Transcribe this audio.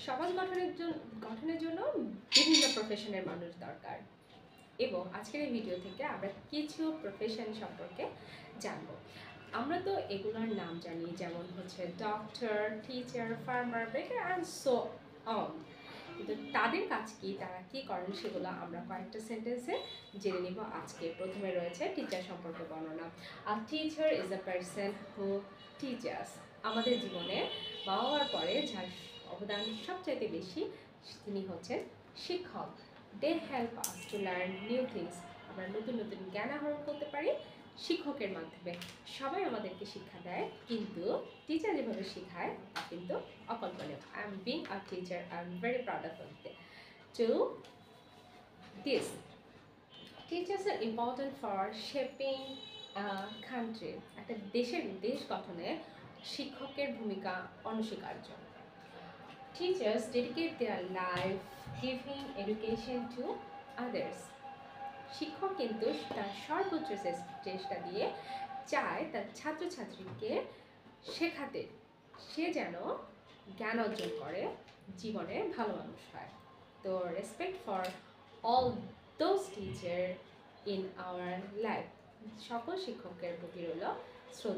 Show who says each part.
Speaker 1: সমাজ গঠনের জন্য বিভিন্ন প্রফেশনের মানুষ দরকার এবং আজকের এই ভিডিও থেকে আমরা কিছু প্রফেশন সম্পর্কে জানবো। আমরা তো এগুলোর নাম জানি, যেমন হচ্ছে ডক্টর, টিচার, ফার্মার, বেকার অ্যান্ড সো অন। কিন্তু তাদের কাজ কি, তারা কি করেন, সেগুলো আমরা কয়েকটা সেন্টেন্সে জেনে নিব আজকে। প্রথমে রয়েছে টিচার সম্পর্কে বর্ণনা। আ teacher is a person who teachers. আমাদের জীবনে বাবা মার পরে যার অবদান সবচাইতে বেশি তিনি হচ্ছেন শিক্ষক। They help us to learn new things. আমরা নতুন নতুন জ্ঞান আহরণ করতে পারি শিক্ষকের মাধ্যমে। সবাই আমাদেরকে শিক্ষা দেয়, কিন্তু টিচার যেভাবে শেখায় তা কিন্তু অকল্পনীয়। I am being a teacher, I am very proud of to this. Teachers are important for shaping country. একটা দেশ গঠনে শিক্ষকের ভূমিকা অনস্বীকার্য। Teachers dedicate their life giving education to others. শিক্ষক কিন্তু তার সর্বোচ্চ চেষ্টা দিয়ে চায় তার ছাত্রছাত্রীকে শেখাতে, সে যেন জ্ঞান অর্জন করে, জীবনে ভালো মানুষ হয়। তো respect for all those teacher in our life. সকল শিক্ষকের প্রতি রইল শ্রদ্ধা।